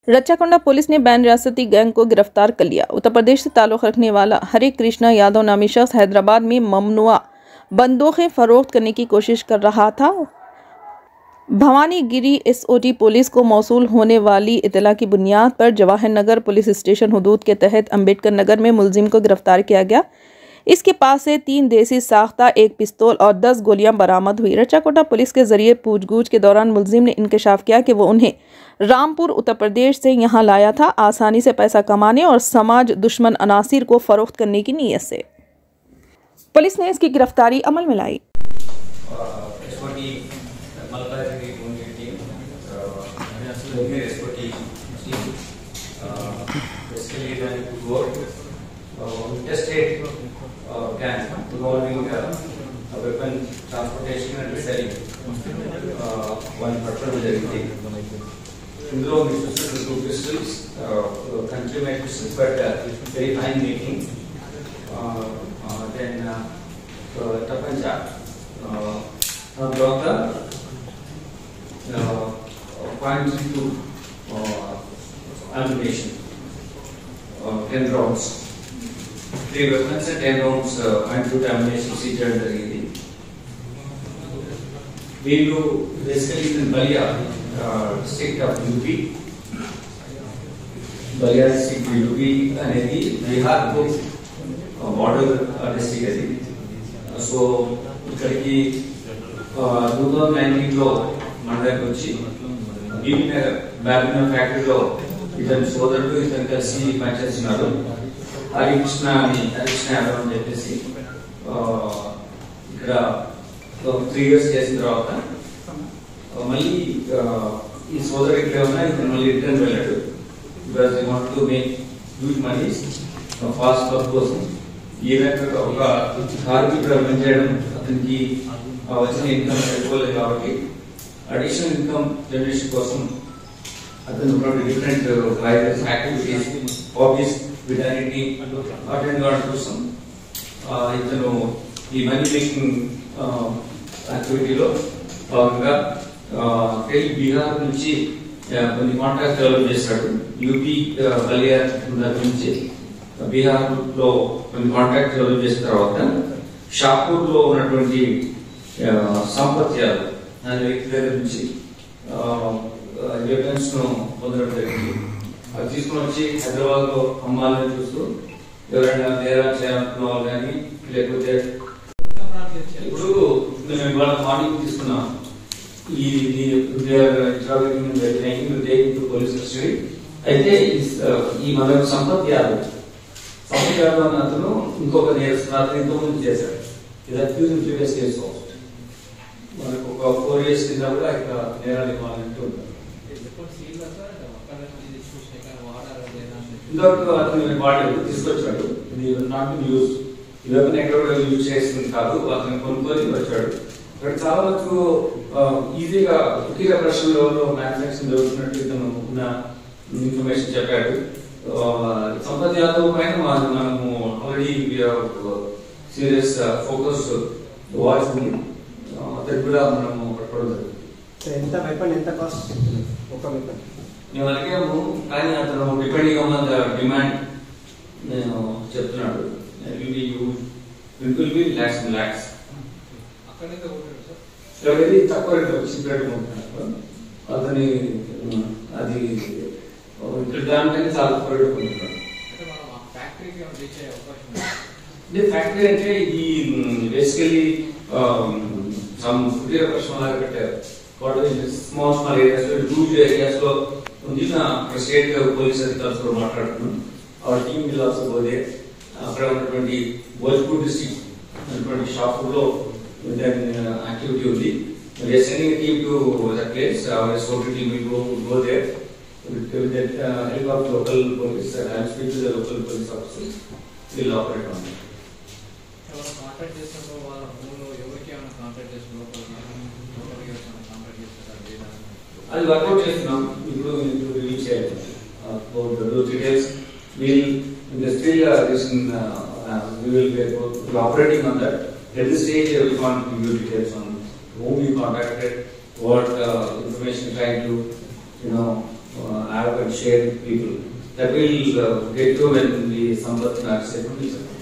रच्चाकोंडा police ने ban रियासती gang को गिरफ्तार कर लिया। उत्तर प्रदेश से ताल्लुक़ रखने वाला हरे कृष्णा यादव नामी शख्स हैदराबाद में ममनुआ बंदूकें फरोख्त करने की कोशिश कर रहा था। भवानीगिरी एसओटी पुलिस को मौसूल होने वाली इतला की बुनियाद पर जवाहर नगर पुलिस स्टेशन हुदूद के तहत अम्बेडकर नगर में मुलजिम को गिरफ्तार किया गया। इसके पास से 3 देसी साख्ता, 1 पिस्तौल और 10 गोलियां बरामद हुई। रच्चाकोंडा पुलिस के जरिए पूछगछ के दौरान मुलजिम ने इंकशाफ किया कि वो उन्हें रामपुर उत्तर प्रदेश से यहां लाया था, आसानी से पैसा कमाने और समाज दुश्मन अनासिर को फरोख्त करने की नीयत से। पुलिस ने इसकी गिरफ्तारी अमल में लाई। Weapon transportation and selling one patrol జరిగింది. ఇందులో misters 2 pistols, country made pistols, but very fine making. Then Tapanja brought the .32 ammunition, 10 rounds. 3 weapons and 10 rounds .22 ammunition seized జరిగింది. వీళ్ళు basically Ballia district of UP, Ballia district UP అనేది బీహార్ కు border district అది. So ఇక్కడికి 2019లో మన దగ్గర వచ్చి బ్యాబినర్ ఫ్యాక్టరీలో ఇతని సోదరుడు ఇతను కలిసి పనిచేస్తున్నారు. హరికృష్ణ యాదవ్ అని చెప్పేసి ఇక్కడ 3 years చేసిన తర్వాత మళ్ళీ ఈ సోదరు ఇక్కడ ఉన్నా ఇతను మళ్ళీ రిటర్న్ వెళ్ళాడు. Because they want to make huge money fast work కోసం. ఈవెన్ ఒక కార్మికుడు పనిచేయడం అతనికి వచ్చిన ఇన్కమ్ సరిపోలేదు కాబట్టి అడిషనల్ ఇన్కమ్ జనరేషన్ కోసం అతను డిఫరెంట్ యాక్టివిటీస్, హాబీస్ వీటన్నిటిని అటెండ్ కావడం కోసం ఇతను ఈ మనీ మేకింగ్ యాక్టివిటీలో భాగంగా బీహార్ నుంచి కొన్ని కాంట్రాక్ట్ డెవలప్ చేశాడు. యూపీ బలియా నుంచి బీహార్ లో కొన్ని కాంట్రాక్ట్ డెవలప్ చేసిన తర్వాత షాపూర్ లో ఉన్నటువంటి సంపత్ యాదవ్ అనే వ్యక్తి దగ్గర నుంచి వెపన్స్ ను పొందడం జరిగింది. అది తీసుకుని వచ్చి హైదరాబాద్ లో అమ్మాలని చూస్తూ ఎవరైనా నేరాలు చేయాలనుకున్న వాళ్ళు కానీ లేకపోతే ఇప్పుడు మేము ఇవాళ మార్నింగ్ తీసుకున్నాం పోలీస్ కస్టడీ. అయితే ఈ మన సంపత్ యాదవ్ అనే అతను ఇంకొక నేరస్తులు ఇంకో ముందు చేశాడు. ఇది అక్యూజ్ ప్రీవియస్ కేసు. మనకు ఒక 4 years కింద కూడా ఇక్కడ నేరాలు ఇవ్వాలంటూ ఉంటారు. ఇంతవరకు అతను వాడు తీసుకొచ్చాడు. ఇది నాట్ యూజ్, ఈ వెపన్ ఎక్కడ కూడా యూజ్ చేస్తుంది కాదు, అతను కొనుక్కొని వచ్చాడు. ఇక్కడ చాలా వరకు ఈజీగా ఒకే ప్రశ్నలో మ్యానుఫ్యాక్చరింగ్ జరుగుతున్నట్టు ఇతను ఉన్న ఇన్ఫర్మేషన్ చెప్పాడు. సంపత్ యాదవ్ పైన మనము ఆల్రెడీ సీరియస్ ఫోకస్ వాచ్ ఉంది. అతనికి కూడా మనము పట్టుకోవడం జరుగుతుంది. ఎంత వెపన్ ఎంత కాస్ట్? ఒక వెపన్ మేము అడిగాము, కానీ అతను డిపెండింగ్ ఆన్ ద డిమాండ్ నేను చెప్తున్నాడు. Will be lakhs and lakhs. ఎవరైతే తక్కువ రేట్ వచ్చినట్టు అతని అది దానికన్నా చాలా తక్కువ రేట్ కొంటున్నాడు. ఫ్యాక్టరీ అంటే ఇది బేసికలీ సమ్ కుటీర పరిశ్రమ లాగా పెట్టారు. స్మాల్ ఏరియాస్ లో, హ్యూజ్ ఏరియాస్ లో ఉంది. స్టేట్ పోలీస్ అధికారులతో మాట్లాడుతున్నాం. Our team will also go there. అక్కడ ఉన్నటువంటి భోజ్పూర్ డిస్ట్రిక్ట్ ఉన్నటువంటి షాపూర్ లో యాక్టివిటీ ఉంది. We are sending a team to that place. Our SOT team will go there with the help of local police. I will speak to the local police officers. We will operate on it. అది work out చేస్తున్నాం. ఇప్పుడు release చేయాలి. Details will still we will be operating on that. At this stage, we can't give you details on whom we contacted, what information trying to have have and share with people. That will get to when the Sampath statement is.